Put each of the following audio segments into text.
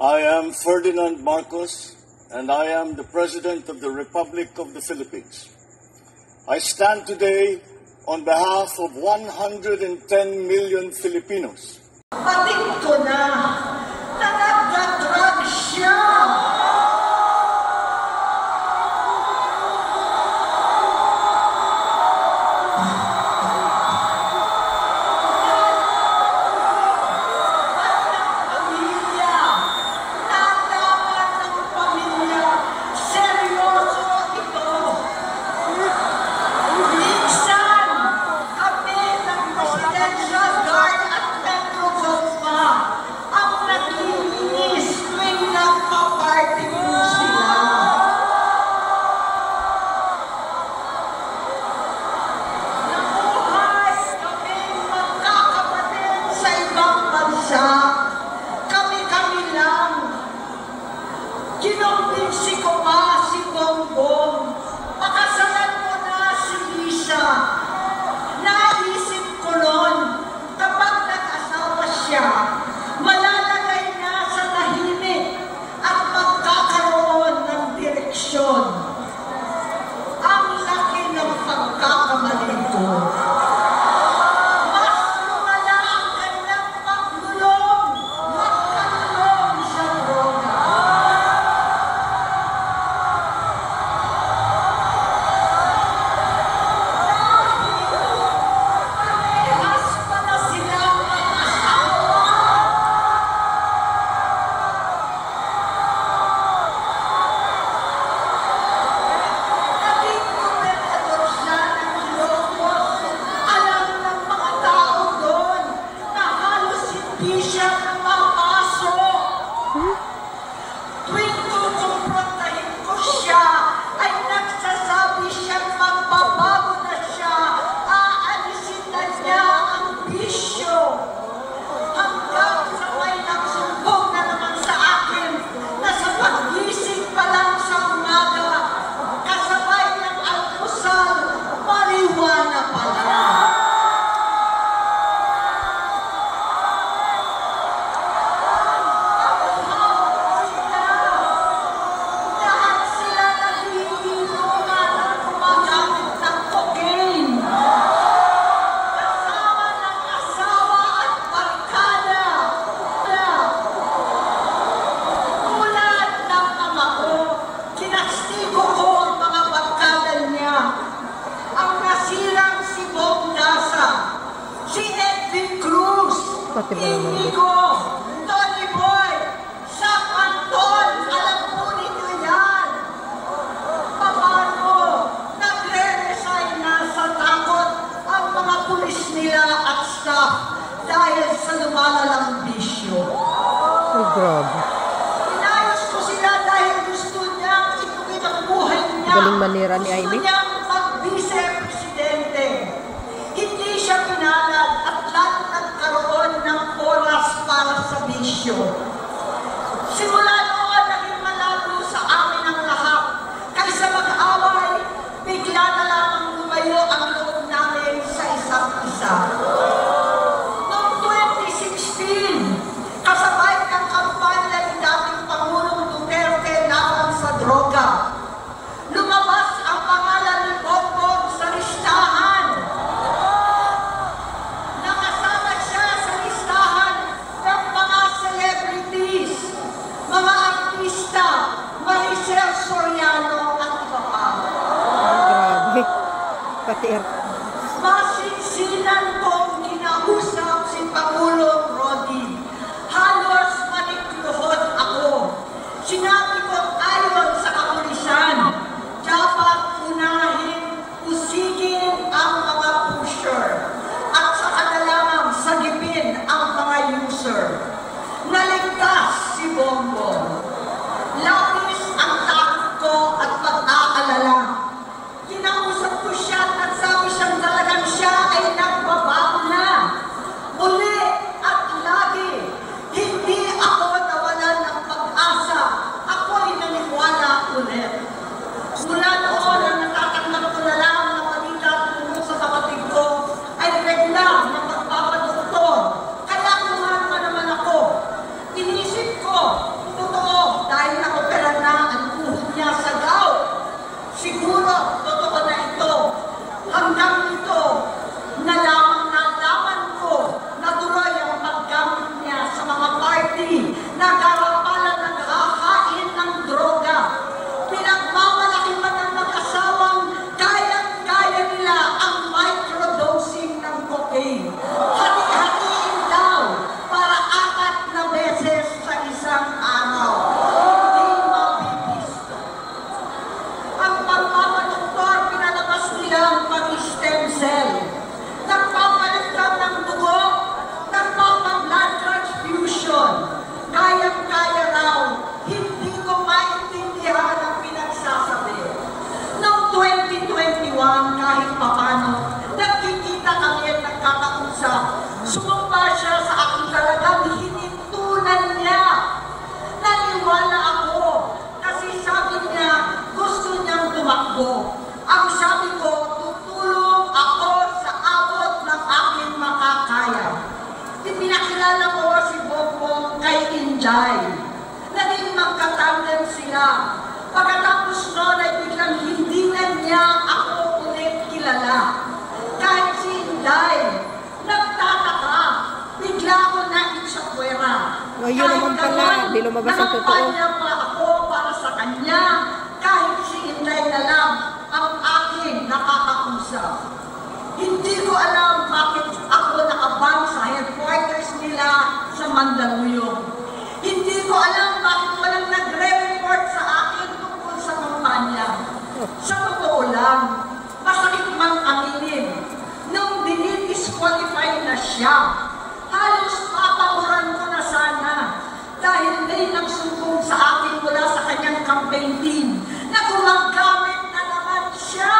I am Ferdinand Marcos, and I am the President of the Republic of the Philippines. I stand today on behalf of 110 million Filipinos. Pating ko na nag-drug siya. Kinumbinsi ko pa si Bongbong, pakasalan mo na si Lisa. Naisip ko noon, kapag nag-asawa siya, malalagay na sa tahimik at magkakaroon ng direksyon. Ang laki ng pagkakamali ko. Mas lumala ang kanyang pagdulong, magkalulong sa droga. Tuwing kukumprontahin ko siya, ay nagsasabi siyang magbabago na siya, aalisin na niya ang bisyo. Hanggang sa may nagsumbong na naman sa akin na sa pag-gising pa lang sa umaga, kasabay ng almusal, marijuana pala. Inigo, Tony Boy, Sam Anton, alam po ninyo yan. Paano nagre-resign na sa takot ang mga pulis nila at staff dahil sa lumalalang bisyo. Ay, grabe. Inayos ko sila dahil gusto niyang ituwid ang buhay niya. Galing manira ni Ivy. Gusto niyang mag-vice-presidente. Hindi siya pinalad at lahat nagkaroon ng oras para sa bisyo. Simula noon, naging malabo sa amin ang lahat. Kaysa mag-away, bigla na lamang lumayo ang loob namin sa isa't isa. Noong 2016, kasabay ng kampanya ni dating Pangulong Duterte laban sa droga, lumabas ang pangalan ni Bongbong sa listahan. Nakasama siya sa listahan ng mga celebrities, mga artista, Maricel Soriano at iba pa. Grabe. Pati Masinsinan kong kinausap si Pangulong Rodi. Halos manikluhod ako. Sinabi kong ayon sa kapulisan, dapat unahin, usigin ang mga pusher at sa kadalamang sagipin ang mga user. Naligtas si Bongbong. Labis ang takot ko at pag-aalala. Kinausap ko siya at nagsabi siya Inday. Naging magkatandem sila. Pagkatapos noon ay biglang hindi na niya ako ulit kilala. Kahit si Inday, nagtataka, bigla ako na-itsapwera. O, yun naman pala, di lumabas ang totoo. Nakapanya pa ako para sa kanya, kahit si Inday na lang ang aking nakakausap. Hindi ko alam bakit ako nakaban sa headquarters nila sa Mandaluyong. Hindi ko alam bakit walang nagre-report sa akin tungkol sa kampanya. Sa totoo lang, masakit man aminin, nung dinidisqualify na siya, halos papakuran ko na sana dahil may nagsumbong sa akin mula sa kanyang campaign team na gumagamit na naman siya.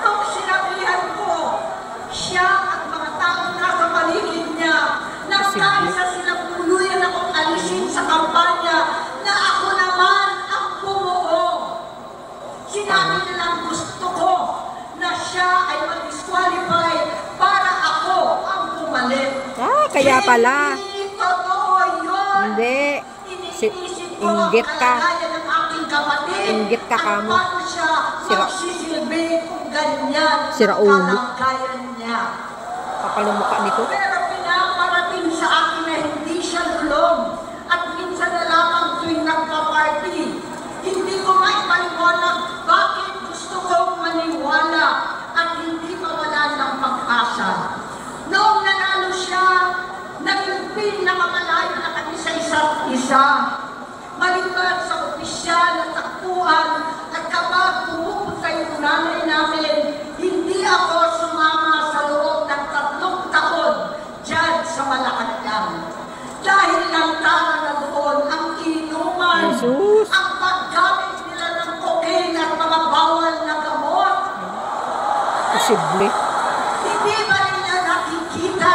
Nung sinabihan ko, siya at mga taong nasa paligid niya, nagkaisa silang tuluyan akong alisin sa kampanya na ako naman ang bumuo. Sinabi nilang gusto ko na siya ay mag-disqualify para ako ang pumalit. Kaya pala. Hindi totoo yun. Hindi. Iniisip ko Inggit ka. ang kalagayan ng aking kapatid. Inggit ka, at kamo. paano siya magsisilbi kung ganyan Sira ang ulo. kalagayan niya. Kapalong mukha nito. Pero pinaparating sa akin na hindi siya lulong. At minsan na lamang tuwing nagpa-party. Hindi ko maipaliwanag bakit gusto kong maniwala at hindi mawalan ng pag-asa. Noong nanalo siya, naging pinakamalayo na kami sa isa't isa. Maliban sa opisyal at takpuan at kapag pumupunta yung nanay namin, hindi ako sumama sa loob ng 3 taon dyan sa Malacanang. Dahil nantara na doon ang inuman, Jesus. ang paggamit nila ng cocaine at mga bawal na gamot. Posible. Hindi ba nila nakikita,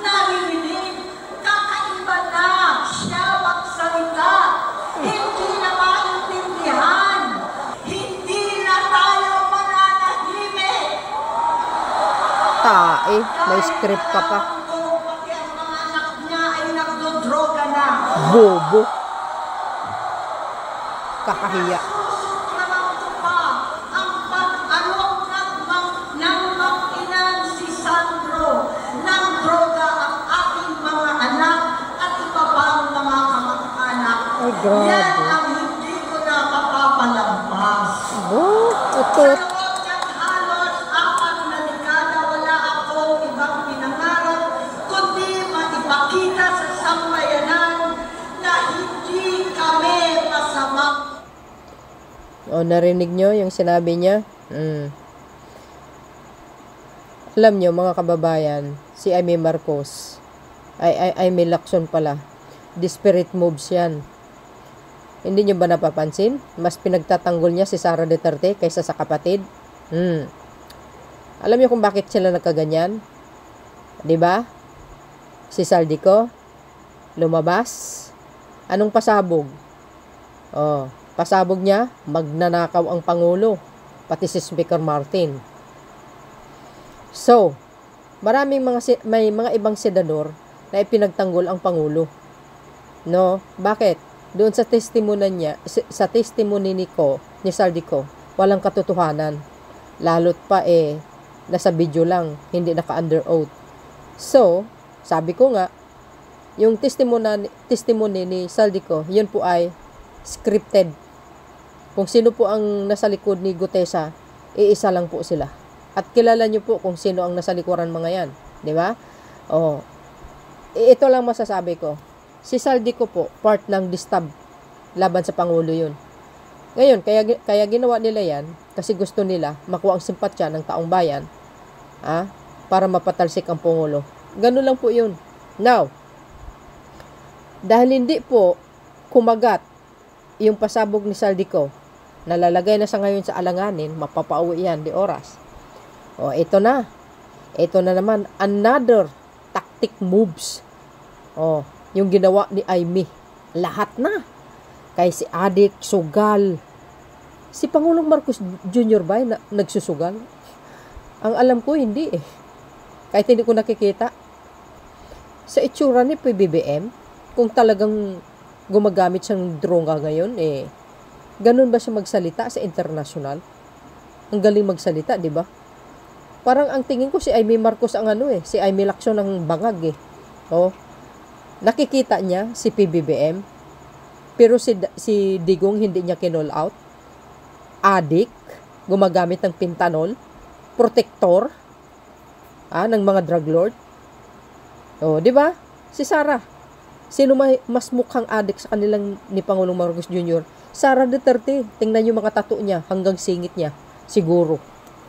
naririnig, kakaiba na siya magsalita, hindi na maintindihan, hindi na tayo mananahimik. Tae. May script ka pa. Alam ko, pati ang mga anak niya ay nagdodroga na. Bobo. Kakahiya. Susok naman ko pa ang pag-alok ng mag-inang si Sandro ng droga ang aking mga anak at iba pang mga kamag-anak. Ay, grabe. Yan ang hindi ko na mapapalampas. Oh, Sa utot. loob ng halos 4 na dekada, wala akong ibang pinangarap kundi maipakita sa sambayanan na hindi kami masamang. O, narinig nyo yung sinabi niya? Alam nyo, mga kababayan, si Amy Marcos, Amy Lacson pala, disparate moves yan. Hindi nyo ba napapansin? Mas pinagtatanggol niya si Sara Duterte kaysa sa kapatid. Alam nyo kung bakit sila nagkaganyan? Diba? Si Saldico, lumabas. Anong pasabog? Oh, pasabog niya, magnanakaw ang Pangulo, pati si Speaker Martin. So, may mga ibang senador na ipinagtanggol ang Pangulo. No? Bakit? Doon sa testimony niya, sa testimony ni Saldico, walang katotohanan. Lalo't pa nasa video lang, hindi naka-under oath. So, sabi ko nga, yung testimony ni Saldico, yun po ay scripted. Kung sino po ang nasa likod ni Gutesa, iisa lang po sila. At kilala nyo po kung sino ang nasa likuran mga yan. Di ba? Oh. Ito lang masasabi ko. Si Saldico po, part ng distab laban sa Pangulo yun. Ngayon, kaya ginawa nila yan, kasi gusto nila makuha ang simpatya ng taong bayan, para mapatalsik ang Pangulo. Ganun lang po yun. Now, dahil hindi po kumagat yung pasabog ni Saldico, nalalagay na sa ngayon sa alanganin, mapapauwi yan di oras. O, ito na. Ito na naman, another tactic moves. O, yung ginawa ni Amy. Lahat na. Kay si Adik, sugal. Si Pangulong Marcos Jr. ba na nagsusugal? Ang alam ko, hindi Kahit hindi ko nakikita. sa itsura ni PBBM, kung talagang gumagamit siyang droga ngayon, ganun ba siya magsalita sa international? Ang galing magsalita, di ba? Parang ang tingin ko si Amy Marcos ang si Amy Lacson ang bangag nakikita niya si PBBM, pero si Digong hindi niya kinall out. Adik, gumagamit ng Pintanol, protector ng mga drug lord. Di ba? Si Sara. Sino mas mukhang adik sa kanilang ni Pangulong Marcos Jr.? Sara Duterte. Tingnan niyo mga tattoo niya hanggang singit niya. Siguro.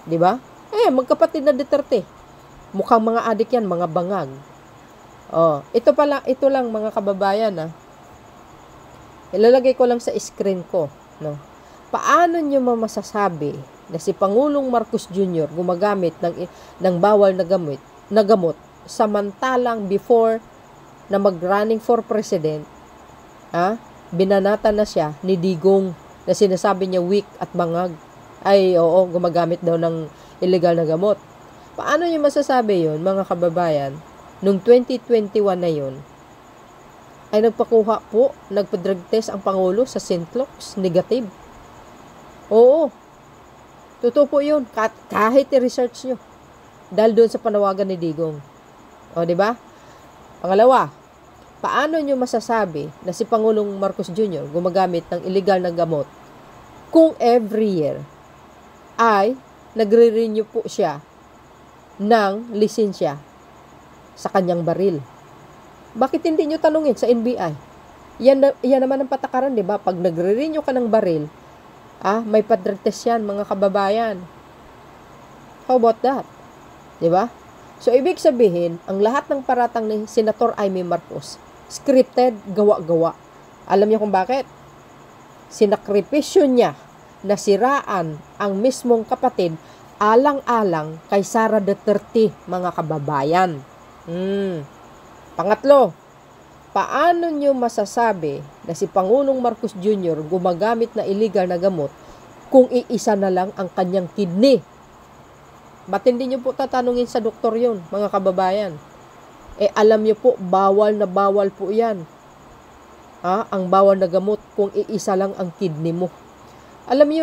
Di ba? Magkapatid na Duterte. Mukhang mga adik yan, mga bangag. Ito lang mga kababayan ilalagay ko lang sa screen ko, no? Paano nyo masasabi na si Pangulong Marcos Jr. gumagamit ng bawal na gamot samantalang before na mag-running for president, binanata na siya ni Digong na sinasabi niya weak at bangag. Gumagamit daw ng illegal na gamot. Paano nyo masasabi yun, mga kababayan? Noong 2021 na yun, ay nagpa-drug test ang Pangulo sa St. Luke's, negative. Oo. Totoo po yun. Kahit i-research nyo. Dahil doon sa panawagan ni Digong. Di ba? Pangalawa, paano nyo masasabi na si Pangulong Marcos Jr. gumagamit ng illegal na gamot kung every year ay nagre-renew po siya ng lisensya sa kanyang baril? Bakit hindi nyo tanungin sa NBI? Yan naman ang patakaran, di ba? Pag nagre-renew ka ng baril, may pa-drug test yan, mga kababayan. How about that? Di ba? So, ibig sabihin, ang lahat ng paratang ni Senator Amy Marcos, scripted, gawa-gawa. Alam niyo kung bakit? Sinakripisyo niya na siraan ang mismong kapatid alang-alang kay Sara Duterte, mga kababayan. Pangatlo, paano nyo masasabi na si Pangulong Marcos Jr. gumagamit na illegal na gamot kung iisa na lang ang kanyang kidney? Ba't hindi nyo po tatanungin sa doktor yun, mga kababayan? Alam nyo po, bawal na bawal po yan. Ang bawal na gamot kung iisa lang ang kidney mo. Alam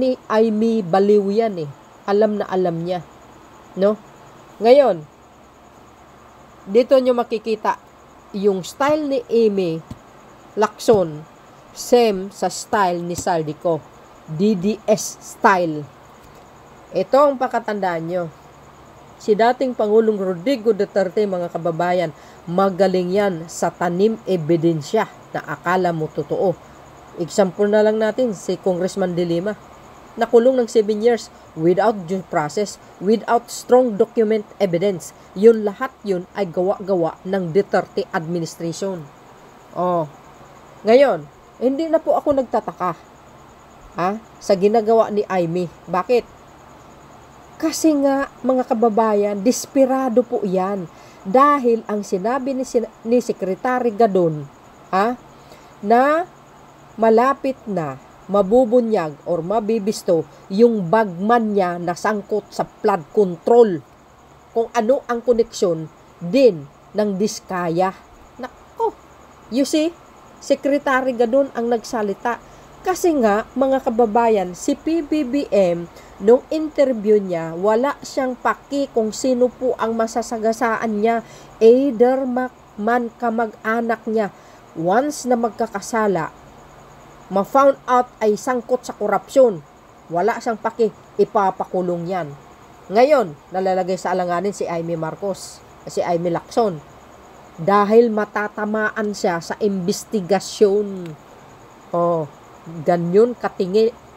ni Amy baliw yan Alam na alam niya. No? Ngayon, dito nyo makikita yung style ni Amy Lacson, same sa style ni Saldico. DDS style. Ito ang pakatandaan nyo. Si dating Pangulong Rodrigo Duterte, mga kababayan, magaling yan sa tanim ebidensya na akala mo totoo. Example na lang natin, si Congressman De Lima. Nakulong ng 7 years without due process, without strong document evidence. Yun lahat yun ay gawa-gawa ng Duterte administration. Ngayon, hindi na po ako nagtataka sa ginagawa ni Amy. Bakit? Kasi nga, mga kababayan, desperado po yan. Dahil ang sinabi ni Secretary Gadon, na malapit na mabubunyag or mabibisto yung bagman niya na sangkot sa flood control. Kung ano ang koneksyon din ng Diskaya. Nako, you see, Secretary Gadon ang nagsalita. Kasi nga, mga kababayan, si PBBM, nung interview niya, wala siyang paki kung sino po ang masasagasaan niya. Either man kamag-anak niya. Once na magkakasala, ma-found out ay sangkot sa korupsyon. Wala siyang paki, ipapakulong yan. Ngayon, nalalagay sa alanganin si Amy Marcos, si Amy Lacson. Dahil matatamaan siya sa investigasyon. Ganyan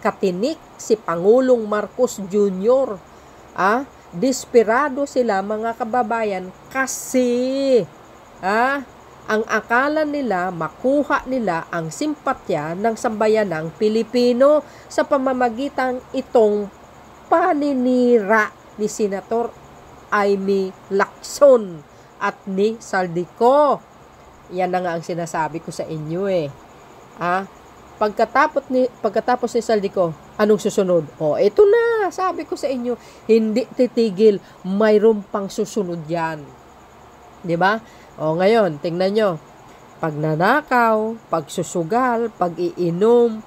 katinik si Pangulong Marcos Jr. Desperado sila, mga kababayan, kasi ang akala nila makuha nila ang simpatya ng sambayanang Pilipino sa pamamagitan itong paninira ni Senator Amy Lacson at ni Saldico. Yan na nga ang sinasabi ko sa inyo Pagkatapos ni Saldico, anong susunod? Ito na, sabi ko sa inyo, hindi titigil, mayroon pang susunod yan. 'Di ba? O ngayon, tingnan nyo. Pagnanakaw, pagsusugal, pag-iinom,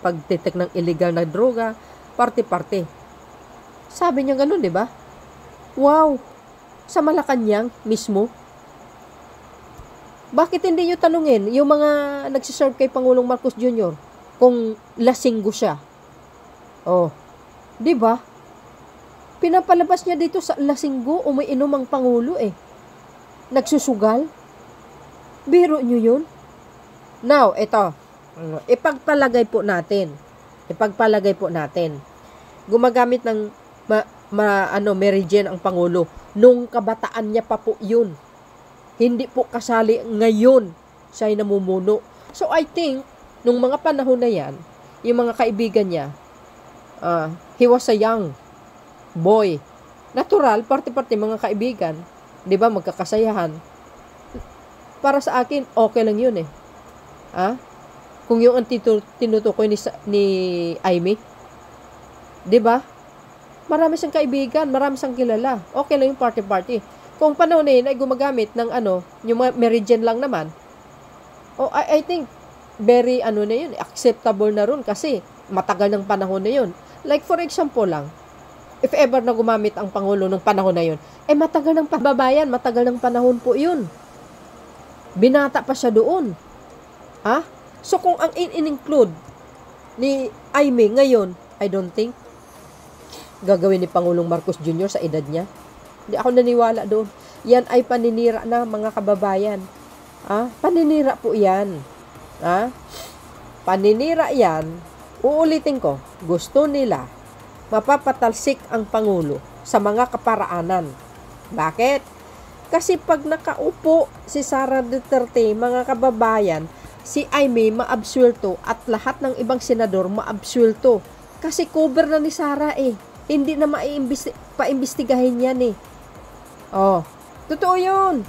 pagtitik ng illegal na droga, parte-parte. Sabi niya ganun, di ba? Wow! Sa Malacanang mismo. Bakit hindi nyo tanungin yung mga nagsiserve kay Pangulong Marcos Jr. kung lasinggo siya? Oh, di ba? Pinapalabas niya dito sa lasinggo, umiinom ang Pangulo eh. Nagsusugal? Biro nyo yun? Now, ito. Ipagpalagay po natin. Gumagamit ng Mary Jane ang Pangulo. Nung kabataan niya pa po yun. Hindi po kasali ngayon siya'y namumuno. So, I think, nung mga panahon na yan, yung mga kaibigan niya, he was a young boy. Natural, parte-parte mga kaibigan. Di ba, magkakasayahan. Para sa akin, okay lang yun eh. Kung yung tinutukoy ni Aimee, di ba? Marami siyang kaibigan, marami siyang kilala. Okay lang yung party-party. Kung panahon na yun ay gumagamit ng yung Mary Jane lang naman, I think, very na yun, acceptable na ron kasi matagal ng panahon na yun. Like for example lang, if ever na gumamit ang Pangulo nung panahon na yun, matagal ng pababayan, matagal ng panahon po yun. Binata pa siya doon. So kung ang in-include ni Aimee ngayon, I don't think gagawin ni Pangulong Marcos Jr. sa edad niya. Hindi ako naniwala doon. Yan ay paninira na mga kababayan. Paninira po yan. Paninira yan. Uulitin ko, gusto nila mapapatalsik ang Pangulo sa mga kaparaanan. Bakit? Kasi pag nakaupo si Sara Duterte, mga kababayan, si Aimee maabsuelto at lahat ng ibang senador maabsuelto. Kasi cover na ni Sara eh. Hindi na paimbestigahin yan eh. Totoo yun.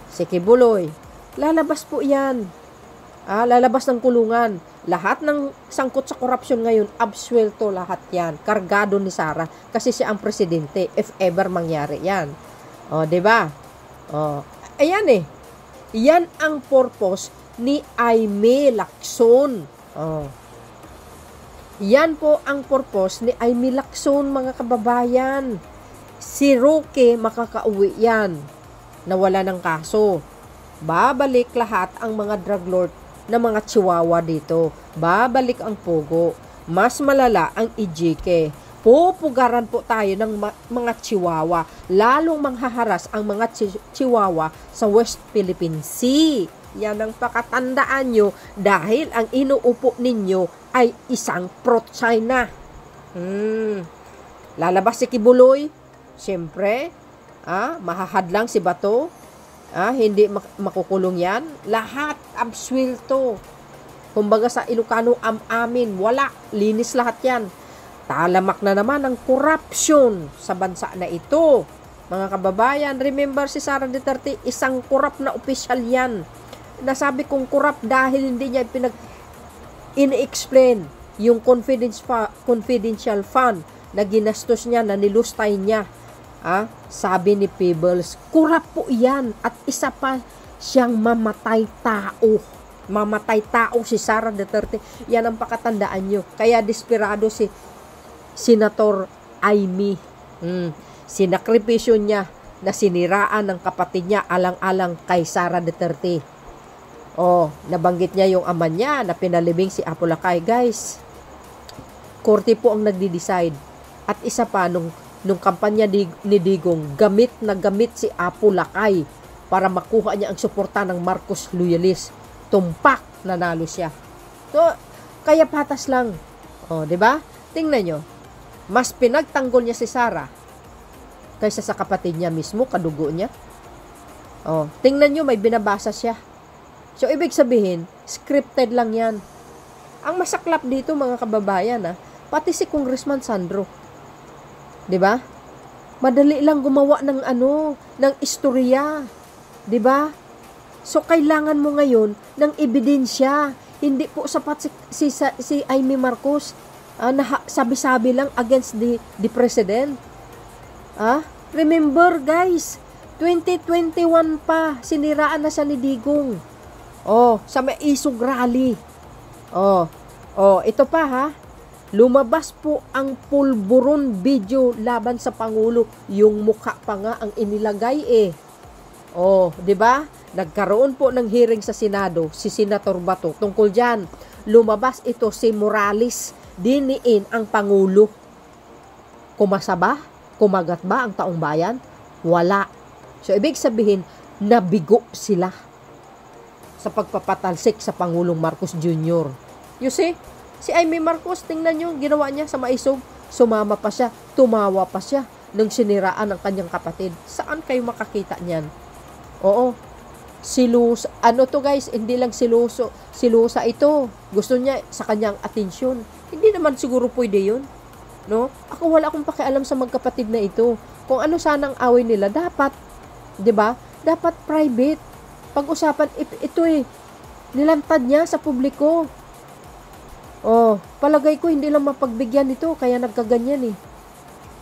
Si Kibuloy. Lalabas po yan. Lalabas ng kulungan. Lahat ng sangkot sa korupsyon ngayon, absuelto lahat yan. Kargado ni Sara. Kasi siya ang presidente. If ever mangyari yan. Diba? Ayan eh. Yan ang purpose ni Aimee Lacson. Yan po ang purpose ni Aimee Lacson, mga kababayan. Si Roque makakauwi yan. Nawala ng kaso. Babalik lahat ang mga drug lord na mga chihuahua dito. Babalik ang Pogo. Mas malala ang Ejike. Pupugaran po tayo ng mga chihuahua. Lalong manghaharas ang mga chihuahua sa West Philippine Sea. Yan ang pakatandaan nyo dahil ang inuupo ninyo ay isang pro-China. Lalabas si Kibuloy. Siyempre, mahahadlang si Bato. Hindi makukulong yan. Lahat absuelto. Kumbaga sa Ilocano, amin. Wala. Linis lahat yan. Talamak na naman ang corruption sa bansa na ito. Mga kababayan, remember si Sara Duterte, isang corrupt na opisyal yan. Nasabi kong corrupt dahil hindi niya in-explain yung confidential fund na ginastos niya, na nilustay niya. Sabi ni Peebles, corrupt po yan. At isa pa siyang mamatay tao. Mamatay tao si Sara Duterte. Yan ang pakatandaan nyo. Kaya desperado si Senator Aimee. Sinakripisyo niya na siniraan ng kapatid niya alang-alang kay Sara Duterte. Nabanggit niya yung ama niya na pinalibing si Apo Lakay. Guys, korte po ang nagdi-decide. At isa pa, nung kampanya ni Digong, gamit si Apo Lakay para makuha niya ang suporta ng Marcos loyalist. Tumpak, nanalo siya. So, kaya patas lang. Diba? Tingnan nyo. Mas pinagtanggol niya si Sara kaysa sa kapatid niya mismo, kadugo niya. Tingnan nyo, may binabasa siya. So, ibig sabihin, scripted lang yan. Ang masaklap dito, mga kababayan, pati si Congressman Sandro. 'Di ba? Madali lang gumawa ng ng istorya. 'Di ba? So kailangan mo ngayon ng ebidensya. Hindi po sapat si Aimee Marcos sabi-sabi lang against the president. Remember guys, 2021 pa, siniraan na siya ni Digong. Oh, sa may isog rally. Oh, ito pa ha. Lumabas po ang pulburon video laban sa Pangulo. Yung mukha pa nga ang inilagay eh. Oh, 'di ba? Nagkaroon po ng hearing sa Senado si Senator Bato tungkol diyan. Lumabas ito si Morales, diniin ang Pangulo. Kumasa ba? Kumagat ba ang taong bayan? Wala. So ibig sabihin, nabigo sila sa pagpapatalsik sa Pangulong Marcos Jr. You see? Si Amy Marcos, tingnan nyo, ginawa niya sa maisog. Sumama pa siya, tumawa pa siya nung siniraan ng kanyang kapatid. Saan kayo makakita niyan? Oo. Silusa. Ano to guys? Hindi lang silusa ito. Gusto niya sa kanyang atensyon. Hindi naman siguro pwede yun. No? Ako wala akong pakialam sa magkapatid na ito. Kung ano sanang away nila, dapat, 'di ba? Dapat private. Pag-usapan ito eh. Nilantad niya sa publiko. Oh, palagay ko hindi lang mapagbigyan nito kaya nagkaganyan eh.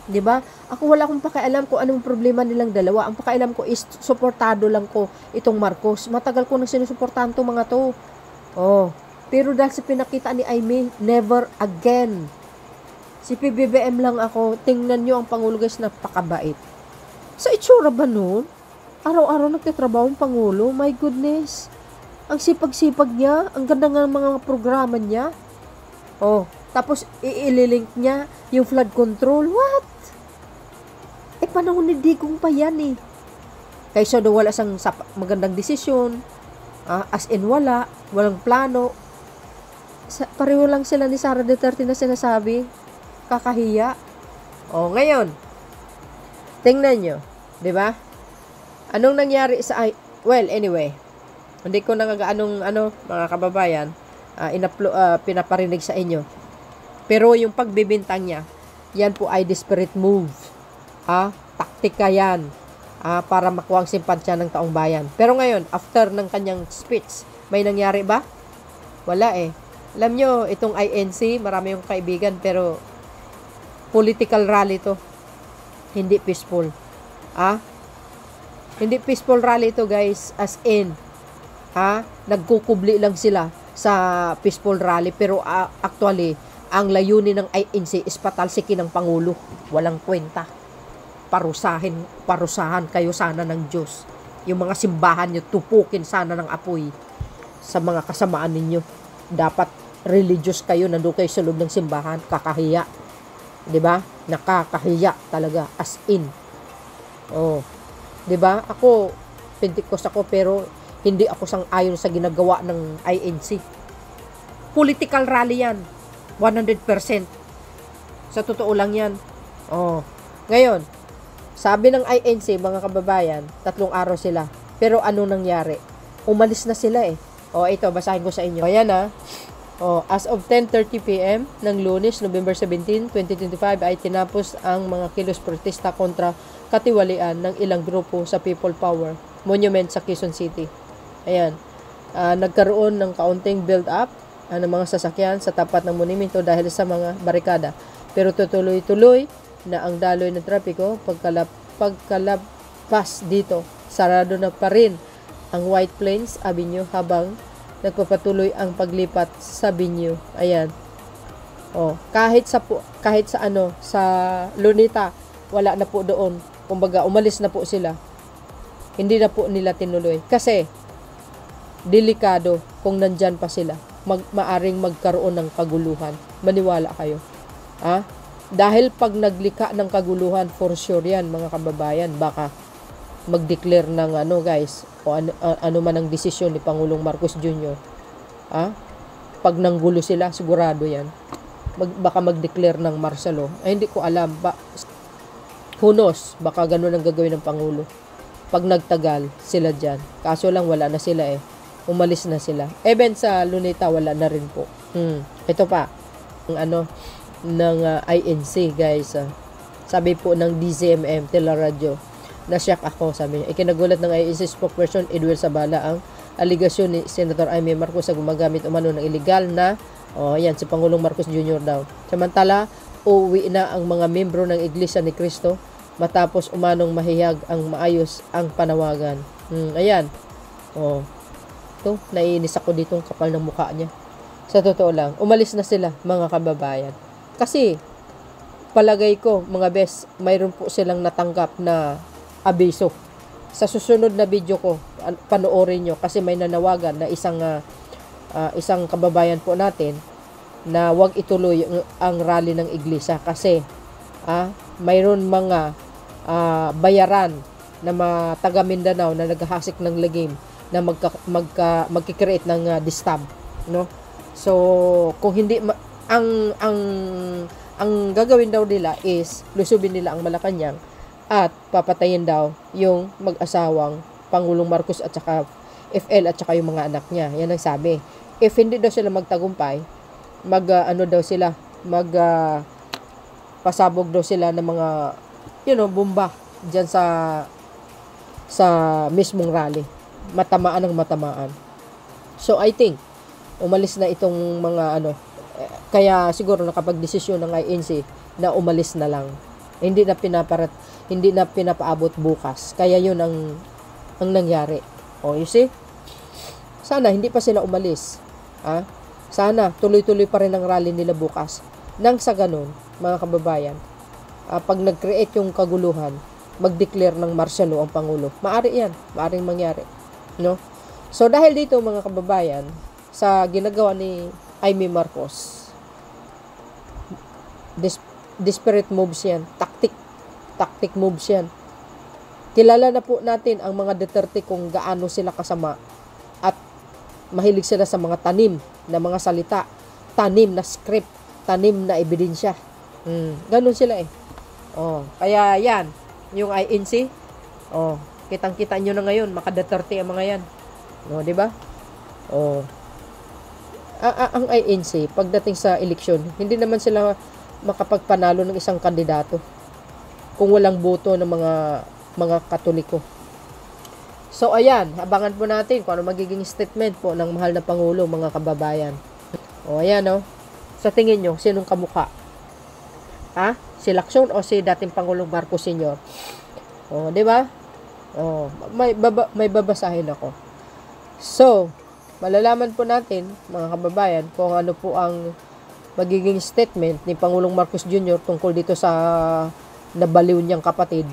'Di ba? Ako wala akong pakialam kung anong problema nilang dalawa. Ang pakialam ko is suportado lang ko itong Marcos. Matagal ko nang sinusuportahan tong mga to. Oh, pero dahil sa pinakita ni Amy, never again. Si PBBM lang ako. Tingnan nyo ang Pangulo guys, napakabait. Sa itsura ba nun? Araw-araw nagtatrabaho ang Pangulo. My goodness. Ang sipag-sipag niya. Ang ganda nga ng mga programa niya. Oh, tapos iililink niya yung flood control. What? Eh, panahon ni Digong pa yan eh. Kaysa daw wala sang magandang desisyon. As in wala. Walang plano. Pareho lang sila ni Sara Duterte na sinasabi. Kakahiya. Oh, ngayon. Tingnan nyo. 'Di ba? Anong nangyari sa well, anyway. Hindi ko nangagaanong mga kababayan, pinaparinig sa inyo. Pero yung pagbibintang niya, yan po ay desperate move. Taktika yan. Para makuha ang simpansya ng taong bayan. Pero ngayon, after ng kanyang speech, may nangyari ba? Wala eh. Alam nyo, itong INC, marami yung kaibigan, pero political rally to. Hindi peaceful. Hindi peaceful rally to guys, as in, nagkukubli lang sila sa peaceful rally, pero actually, ang layunin ng INC is patalsikin ng Pangulo. Walang kwenta. Parusahan kayo sana ng Diyos. Yung mga simbahan nyo, tupukin sana ng apoy sa mga kasamaan ninyo. Dapat religious kayo, nandun kayo sa loob ng simbahan, kakahiya. 'Di ba? Nakakahiya talaga, as in. Oh. 'Di ba? Ako Pentecost ako, pero hindi ako sang-ayon sa ginagawa ng INC. Political rally 'yan. 100%. Sa totoo lang 'yan. Oh. Ngayon, sabi ng INC, mga kababayan, 3 araw sila. Pero ano nangyari? Umalis na sila eh. Oh, ito basahin ko sa inyo. Ayan as of 10:30 PM ng Lunes, November 17, 2025 ay tinapos ang mga kilos protesta kontra katiwalian ng ilang grupo sa People Power Monument sa Quezon City. Ayan. Nagkaroon ng kaunting build-up ng mga sasakyan sa tapat ng monumento dahil sa mga barikada. Pero tutuloy-tuloy na ang daloy ng trapiko pagkalabas dito. Sarado na pa rin ang White Plains Avenue habang nagpapatuloy ang paglipat sa Binyo. Ayan. Oh, kahit sa Lunita, wala na po doon. Kumbaga, umalis na po sila. Hindi na po nila tinuloy. Kasi, delikado kung nandyan pa sila. Maaring magkaroon ng kaguluhan. Maniwala kayo. Dahil pag naglika ng kaguluhan, for sure yan, mga kababayan, baka mag-declare ng guys, o ano man ang desisyon ni Pangulong Marcos Jr. Pag nanggulo sila, sigurado yan. Baka mag-declare ng martial law. Hindi ko alam. Who knows? Baka ganun ang gagawin ng Pangulo. Pag nagtagal, sila dyan. Kaso lang, wala na sila eh. Umalis na sila. Even sa Luneta, wala na rin po. Ito pa. Ng INC, guys. Sabi po ng DZMM, Teleradyo, nasyak ako, sabi niya. Ikinagulat ng INC spokesperson Edwin Sabala ang aligasyon ni Senator Amy Marcos sa gumagamit umano ng illegal na si Pangulong Marcos Jr. daw. Samantala, uuwi na ang mga membro ng Iglesia ni Cristo matapos umanong mahihag ang maayos ang panawagan. Ayan. Oh. Ito, naiinis ako dito ang kapal ng mukha niya. Sa totoo lang, umalis na sila, mga kababayan. Kasi, palagay ko, mga bes, mayroon po silang natanggap na abiso. Sa susunod na video ko, panoorin nyo kasi may nanawagan na isang kababayan po natin na wag ituloy ang rally ng iglesia kasi mayroon mga bayaran na mga taga Mindanao na naghahasik ng lagim na magkikreate ng distab, no? So kung hindi ang gagawin daw nila is lusubin nila ang Malacanang at papatayin daw yung mag-asawang Pangulong Marcos at saka FL at saka yung mga anak niya. Yan ang sabi. If hindi daw sila magtagumpay, pasabog daw sila ng mga bomba diyan sa mismong rally. Matamaan ng matamaan. So I think umalis na itong mga kaya siguro nakapagdesisyon ng INC na umalis na lang. Hindi na pinapaabot bukas. Kaya yun ang nangyari. You see? Sana hindi pa sila umalis. Sana tuloy-tuloy pa rin ang rally nila bukas. Nang sa ganun, mga kababayan, pag nag-create yung kaguluhan, mag-declare ng martial law ang Pangulo. Maaring mangyari. No? So dahil dito, mga kababayan, sa ginagawa ni Amy Marcos, desperate moves yan. Tactic moves yan. Kilala na po natin ang mga Duterte kung gaano sila kasama at mahilig sila sa mga tanim na mga salita, tanim na script, tanim na ebidensya. Ganun sila kaya yan, yung INC, kitang-kita nyo na ngayon, maka-Duterte ang mga yan. Di ba? Ang INC, pagdating sa eleksyon, hindi naman sila makapagpanalo ng isang kandidato kung walang boto ng mga Katoliko. So ayan, abangan po natin kung ano magiging statement po ng mahal na Pangulo, mga kababayan. Ayan sa tingin nyo, sinong kamukha? Si Lacson o si dating Pangulong Marcos Sr.? Di ba? May babasahin ako. So, malalaman po natin, mga kababayan, kung ano po ang magiging statement ni Pangulong Marcos Jr. tungkol dito sa nabaliw niyang kapatid.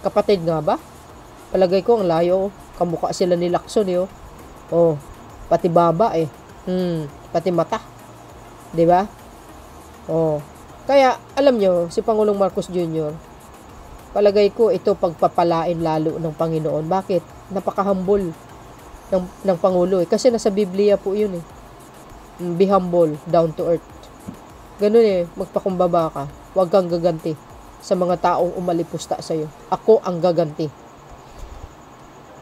Kapatid nga ba? Palagay ko ang layo. Kamukha sila ni Lacson pati baba pati mata. 'Di ba? Kaya alam nyo, si Pangulong Marcos Jr., palagay ko ito pagpapalain lalo ng Panginoon. Bakit? Napaka-humble ng Pangulo kasi nasa Biblia po 'yun Be humble, down to earth. Ganun magpakumbaba ka. Huwag kang gaganti sa mga taong umalipusta sa'yo. Ako ang gaganti.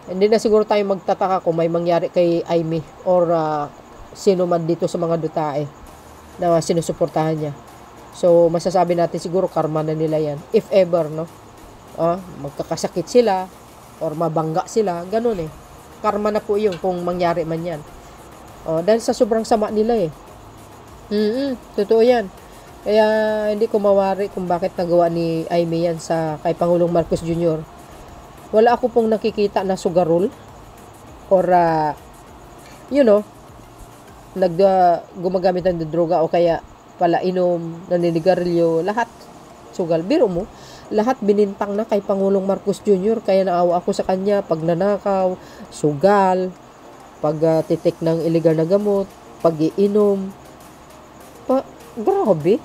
Hindi na siguro tayo magtataka kung may mangyari kay Amy or sino man dito sa mga dutae na sinusuportahan niya. So, masasabi natin siguro karma na nila yan. If ever, magkakasakit sila or mabangga sila, ganun Karma na po yun kung mangyari man yan. Dahil sa sobrang sama nila totoo yan. Kaya hindi ko mawari kung bakit nagawa ni Amy yan kay Pangulong Marcos Jr. Wala ako pong nakikita na sugarol or gumagamit ng droga o kaya palainom, naninigarilyo, lahat sugal. Biro mo, lahat binintang na kay Pangulong Marcos Jr. Kaya naawa ako sa kanya pag nanakaw, sugal, pag titik ng illegal na gamot, pag-iinom. Grabe.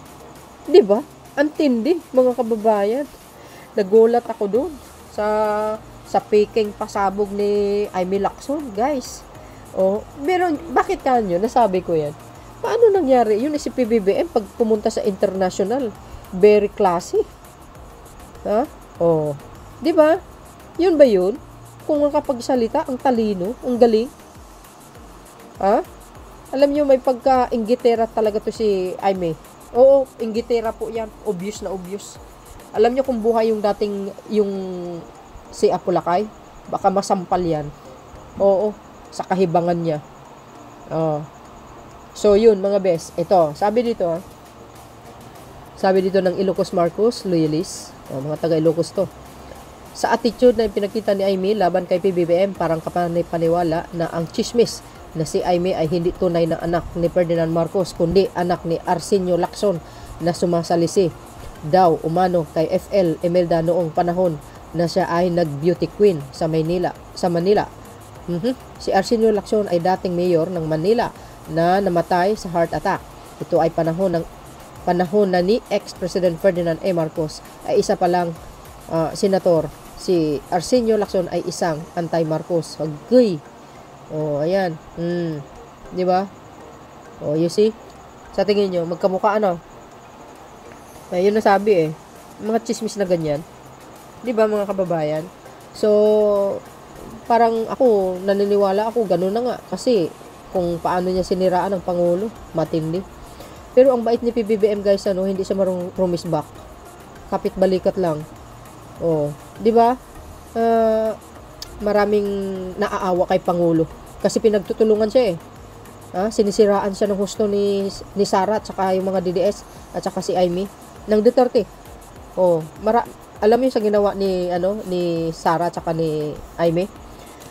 'Di ba? Antindi, mga kababayan. Nagulat ako doon sa peking pasabog ni Amy Lacson, guys. Pero bakit kanyo nasabi ko 'yan? Paano nangyari? Yun si PBBM pag pumunta sa international, very classy. 'Di ba? Yun ba yun? Kung makapagsalita, ang talino, ang galing. Alam nyo, may pagka-inggitera talaga to si Amy. Oo, inggitera po yan. Obvious na obvious. Alam nyo kung buhay yung dating, si Apulacay, baka masampal yan. Oo, sa kahibangan niya. So, yun, mga best. Ito, sabi dito ng Ilocos Marcos, loyalist, Mga taga Ilocos to. Sa attitude na pinakita ni Aimee laban kay PBBM, parang kapanipaniwala na ang chismis na si Aimee ay hindi tunay na anak ni Ferdinand Marcos, kundi anak ni Arsenio Lacson na sumasalisi daw umano kay FL Imelda noong panahon na siya ay nag-beauty queen sa Manila. Si Arsenio Lacson ay dating mayor ng Manila na namatay sa heart attack. Ito ay panahon na ni ex-President Ferdinand A. Marcos ay isa pa lang senator. Si Arsenio Lacson ay isang anti-Marcos. Agay. Ayan. Di ba? You see? Sa tingin nyo, magkamukha ano? Yun nasabi mga chismis na ganyan. Di ba mga kababayan? So, parang ako, naniniwala ako, ganun na nga. Kasi, kung paano niya siniraan ng Pangulo, matindi. Pero ang bait ni PBBM guys, hindi siya marunong promise back. Kapit balikat lang. Di ba? Maraming naaawa kay Pangulo. Kasi pinagtutulungan siya sinisiraan siya ng husto ni Sara at saka yung mga DDS at saka si Aimee ng Duterte. Alam mo yung sa ginawa ni Sara at saka ni Aimee?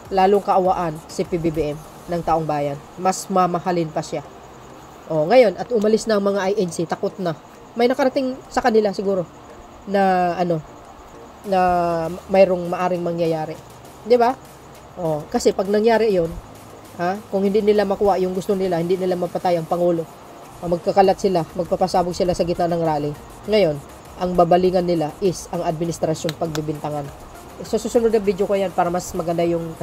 Lalong kaawaan si PBBM ng taong bayan. Mas mamahalin pa siya. Ngayon, at umalis na ang mga INC, takot na. May nakarating sa kanila siguro na na mayroong maaring mangyayari. 'Di ba? Kasi pag nangyari 'yon, kung hindi nila makuha yung gusto nila, hindi nila mapatay ang Pangulo, magkakalat sila, magpapasabog sila sa gitna ng rally. Ngayon, ang babalingan nila is ang administrasyon pagbibintangan. So, susunod na video ko yan para mas maganda yung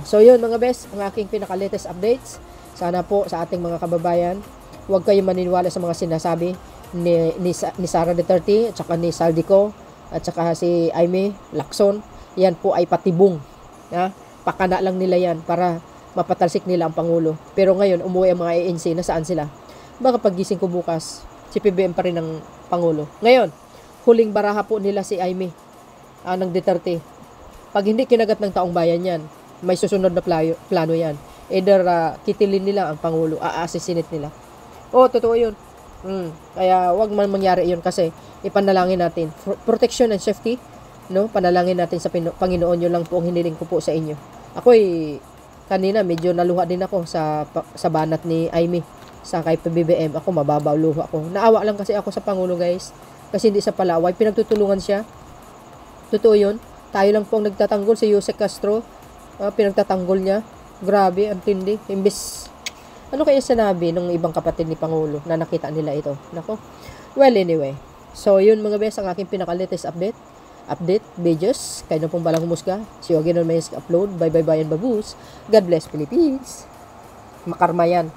So, yun mga best, ang aking pinaka-latest updates. Sana po sa ating mga kababayan, huwag kayong maniniwala sa mga sinasabi ni Sara Duterte at saka ni Saldico at saka si Aimee Lacson. Yan po ay patibong. Pakana lang nila yan para mapatalsik nila ang Pangulo. Pero ngayon, umuwi ang mga ANC, nasaan sila? Baka pagising ko bukas, si PBM pa rin ang Pangulo. Ngayon, huling baraha po nila si Aimee ng Duterte. Pag hindi kinagat ng taong bayan yan, may susunod na plano yan. Either kitilin nila ang Pangulo, assassinate nila. Totoo yun. Kaya wag man mangyari yun kasi ipanalangin natin. Protection and safety, panalangin natin sa Panginoon, yun lang po ang hiniling ko po sa inyo. Ako'y kanina medyo naluha din ako sa banat ni Aimee sa kay PBBM. Ako mababaw luha ako. Naawa lang kasi ako sa Pangulo guys. Kasi hindi sa palaway. Pinagtutulungan siya. Totoo yun. Tayo lang po ang nagtatanggol. Si Yusek Castro, pinagtatanggol niya. Grabe, ang tindi. Imbis, ano kaya sinabi ng ibang kapatid ni Pangulo na nakita nila ito? Nako. Well, anyway. So, yun mga bes, ang aking pinaka-latest update videos. Kayo na pong balang humusga. Si Ogie Normayes upload. Bye bye bye and baboos. God bless Philippines. Makarma yan.